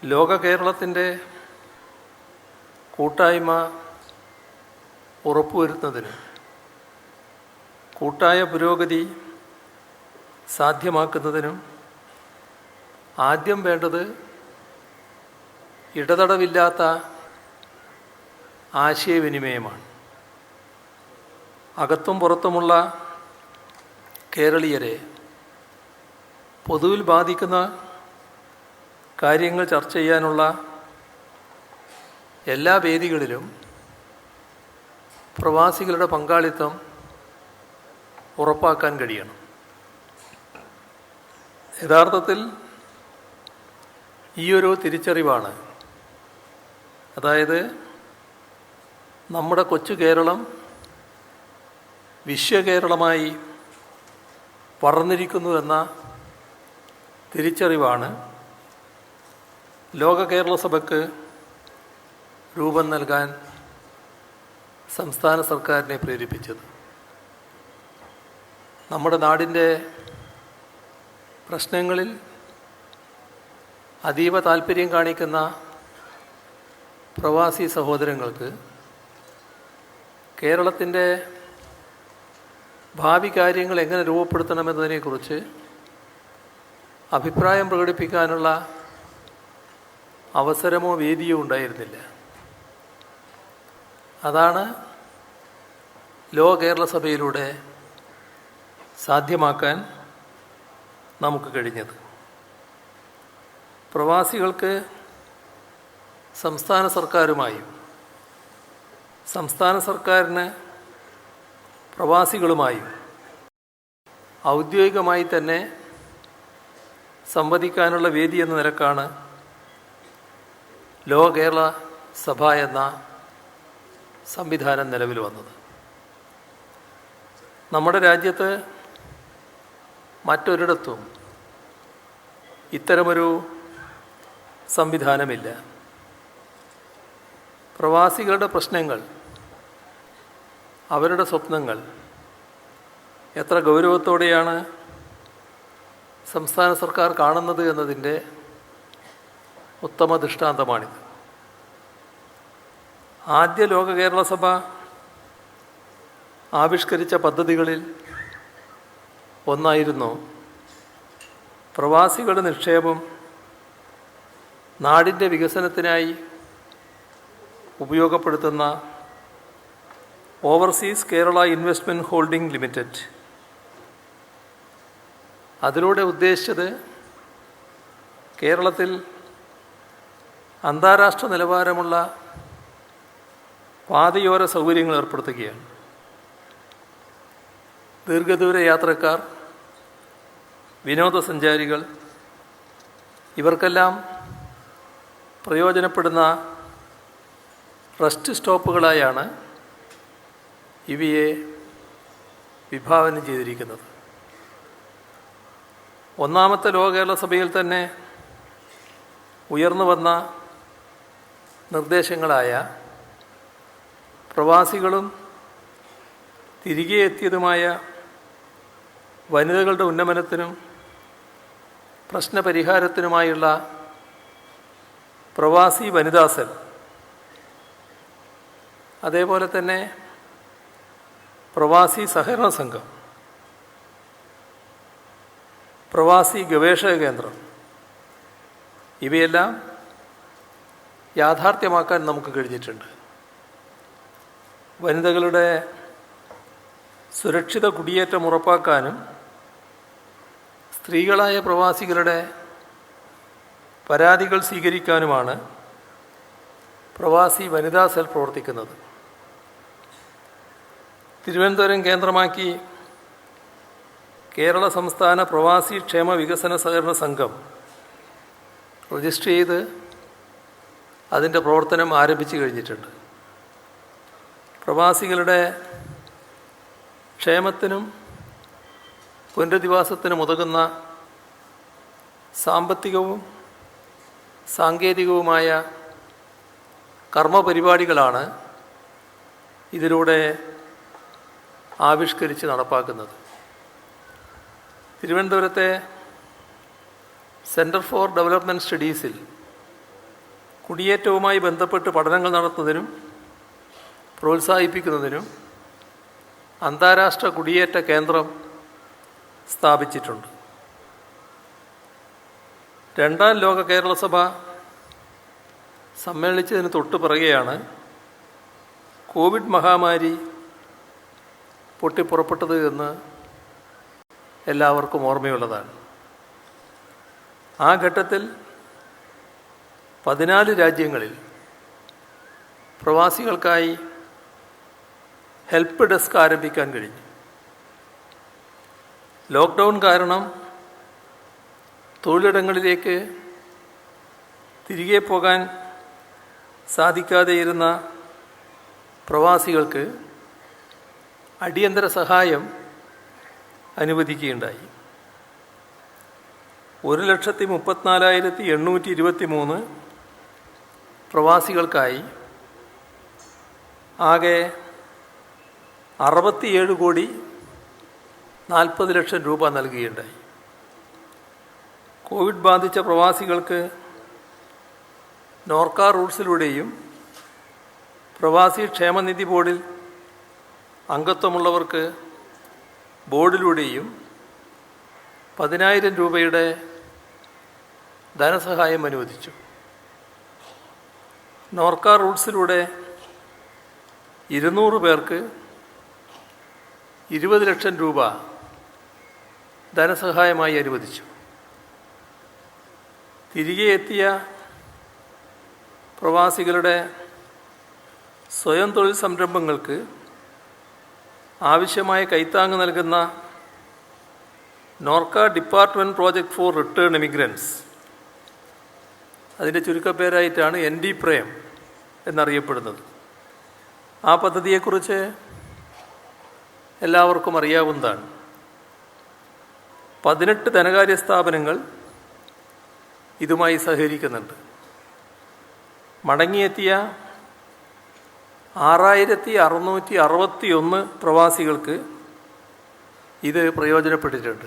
ലോക കേരളത്തിൻ്റെ കൂട്ടായ്മ ഉറപ്പുവരുത്തുന്നതിന്, കൂട്ടായ പുരോഗതി സാധ്യമാക്കുന്നതിനും ആദ്യം വേണ്ടത് ഇടതടവില്ലാത്ത ആശയവിനിമയമാണ്. അകത്തും പുറത്തുമുള്ള കേരളീയരെ പൊതുവിൽ ബാധിക്കുന്ന കാര്യങ്ങൾ ചർച്ച ചെയ്യാനുള്ള എല്ലാ വേദികളിലും പ്രവാസികളുടെ പങ്കാളിത്തം ഉറപ്പാക്കാൻ കഴിയണം. യഥാർത്ഥത്തിൽ ഈയൊരു തിരിച്ചറിവാണ്, അതായത് നമ്മുടെ കൊച്ചു കേരളം വിശ്വകേരളമായി വളർന്നിരിക്കുന്നു എന്ന തിരിച്ചറിവാണ് ലോക കേരള സഭയ്ക്ക് രൂപം നൽകാൻ സംസ്ഥാന സർക്കാരിനെ പ്രേരിപ്പിച്ചത്. നമ്മുടെ നാടിൻ്റെ പ്രശ്നങ്ങളിൽ അതീവ താൽപ്പര്യം കാണിക്കുന്ന പ്രവാസി സഹോദരങ്ങൾക്ക് കേരളത്തിൻ്റെ ഭാവി കാര്യങ്ങൾ എങ്ങനെ രൂപപ്പെടുത്തണമെന്നതിനെക്കുറിച്ച് അഭിപ്രായം പ്രകടിപ്പിക്കാനുള്ള അവസരമോ വേദിയോ ഉണ്ടായിരുന്നില്ല. അതാണ് ലോക കേരള സഭയിലൂടെ സാധ്യമാക്കാൻ നമുക്ക് കഴിഞ്ഞത്. പ്രവാസികൾക്ക് സംസ്ഥാന സർക്കാരുമായും സംസ്ഥാന സർക്കാരിന് പ്രവാസികളുമായും ഔദ്യോഗികമായി തന്നെ സംവദിക്കാനുള്ള വേദി എന്ന നിലക്കാണ് ലോക കേരള സഭ എന്ന സംവിധാനം നിലവിൽ വന്നത്. നമ്മുടെ രാജ്യത്ത് മറ്റൊരിടത്തും ഇത്തരമൊരു സംവിധാനമില്ല. പ്രവാസികളുടെ പ്രശ്നങ്ങൾ, അവരുടെ സ്വപ്നങ്ങൾ എത്ര ഗൗരവത്തോടെയാണ് സംസ്ഥാന സർക്കാർ കാണുന്നത് എന്നതിൻ്റെ ഉത്തമ ദൃഷ്ടാന്തമാണിത്. ആദ്യ ലോക കേരള സഭ ആവിഷ്കരിച്ച പദ്ധതികളിൽ ഒന്നായിരുന്നു പ്രവാസികളുടെ നിക്ഷേപം നാടിൻ്റെ വികസനത്തിനായി ഉപയോഗപ്പെടുത്തുന്ന overseas Kerala investment holding limited. അതിലൂടെ ഉദ്ദേശിച്ചത് കേരളത്തിൽ അന്താരാഷ്ട്ര നിലവാരമുള്ള പാതയോര സൗകര്യങ്ങൾ ഏർപ്പെടുത്തുകയാണ്. ദീർഘദൂര യാത്രക്കാർ, വിനോദസഞ്ചാരികൾ ഇവർക്കെല്ലാം പ്രയോജനപ്പെടുന്ന റെസ്റ്റ് സ്റ്റോപ്പുകളായാണ് ഇവയെ വിഭാവനം ചെയ്തിരിക്കുന്നത്. ഒന്നാമത്തെ ലോക കേരള സഭയിൽ തന്നെ ഉയർന്നു വന്ന നിർദ്ദേശങ്ങളായ പ്രവാസികളും തിരികെ എത്തിയതുമായ വനിതകളുടെ ഉന്നമനത്തിനും പ്രശ്നപരിഹാരത്തിനുമായുള്ള പ്രവാസി വനിതാ സെൽ, അതേപോലെ തന്നെ പ്രവാസി സഹകരണ സംഘം, പ്രവാസി ഗവേഷക കേന്ദ്രം ഇവയെല്ലാം യാഥാർത്ഥ്യമാക്കാൻ നമുക്ക് കഴിഞ്ഞിട്ടുണ്ട്. വനിതകളുടെ സുരക്ഷിത കുടിയേറ്റം ഉറപ്പാക്കാനും സ്ത്രീകളായ പ്രവാസികളുടെ പരാതികൾ സ്വീകരിക്കാനുമാണ് പ്രവാസി വനിതാ സെൽ പ്രവർത്തിക്കുന്നത്. തിരുവനന്തപുരം കേന്ദ്രമാക്കി കേരള സംസ്ഥാന പ്രവാസി ക്ഷേമ വികസന സഹകരണ സംഘം രജിസ്റ്റർ ചെയ്ത് അതിൻ്റെ പ്രവർത്തനം ആരംഭിച്ചു കഴിഞ്ഞിട്ടുണ്ട്. പ്രവാസികളുടെ ക്ഷേമത്തിനും പുനരധിവാസത്തിനും ഉതകുന്ന സാമ്പത്തികവും സാങ്കേതികവുമായ കർമ്മപരിപാടികളാണ് ഇതിലൂടെ ആവിഷ്കരിച്ച് നടപ്പാക്കുന്നത്. തിരുവനന്തപുരത്തെ സെൻറ്റർ ഫോർ ഡെവലപ്മെൻറ്റ് സ്റ്റഡീസിൽ കുടിയേറ്റവുമായി ബന്ധപ്പെട്ട് പഠനങ്ങൾ നടത്തുന്നതിനും പ്രോത്സാഹിപ്പിക്കുന്നതിനും അന്താരാഷ്ട്ര കുടിയേറ്റ കേന്ദ്രം സ്ഥാപിച്ചിട്ടുണ്ട്. രണ്ടാം ലോക കേരള സഭ സമ്മേളിച്ചതിന് തൊട്ട് പിറകെയാണ് കോവിഡ് മഹാമാരി പൊട്ടിപ്പുറപ്പെട്ടത് എന്ന് എല്ലാവർക്കും ഓർമ്മയുള്ളതാണ്. ആ ഘട്ടത്തിൽ 14 രാജ്യങ്ങളിൽ പ്രവാസികൾക്കായി ഹെൽപ്പ് ഡെസ്ക് ആരംഭിക്കാൻ കഴിഞ്ഞു. ലോക്ക്ഡൗൺ കാരണം തൊഴിലിടങ്ങളിലേക്ക് തിരികെ പോകാൻ സാധിക്കാതെയിരുന്ന പ്രവാസികൾക്ക് അടിയന്തര സഹായം അനുവദിക്കുകയുണ്ടായി. 1,34,823 പ്രവാസികൾക്കായി ആകെ 67,40,00,000 രൂപ നൽകുകയുണ്ടായി. കോവിഡ് ബാധിച്ച പ്രവാസികൾക്ക് നോർക്ക റൂട്ട്സിലൂടെയും പ്രവാസി ക്ഷേമനിധി ബോർഡിൽ അംഗത്വമുള്ളവർക്ക് ബോർഡിലൂടെയും 10,000 രൂപയുടെ ധനസഹായം അനുവദിച്ചു. നോർക്ക റൂട്ട്സിലൂടെ 200 പേർക്ക് 20 ലക്ഷം രൂപ ധനസഹായമായി അനുവദിച്ചു. തിരികെ എത്തിയ പ്രവാസികളുടെ സ്വയം തൊഴിൽ സംരംഭങ്ങൾക്ക് ആവശ്യമായ കൈത്താങ്ങ് നൽകുന്ന Norka department project four return emigrants, അതിൻ്റെ ചുരുക്കപ്പേരായിട്ടാണ് NDPRAM എന്നറിയപ്പെടുന്നത്. ആ പദ്ധതിയെക്കുറിച്ച് എല്ലാവർക്കും അറിയാവുന്നതാണ്. 18 ധനകാര്യ സ്ഥാപനങ്ങൾ ഇതുമായി സഹകരിക്കുന്നുണ്ട്. മടങ്ങിയെത്തിയ 6,661 പ്രവാസികൾക്ക് ഇത് പ്രയോജനപ്പെട്ടിട്ടുണ്ട്.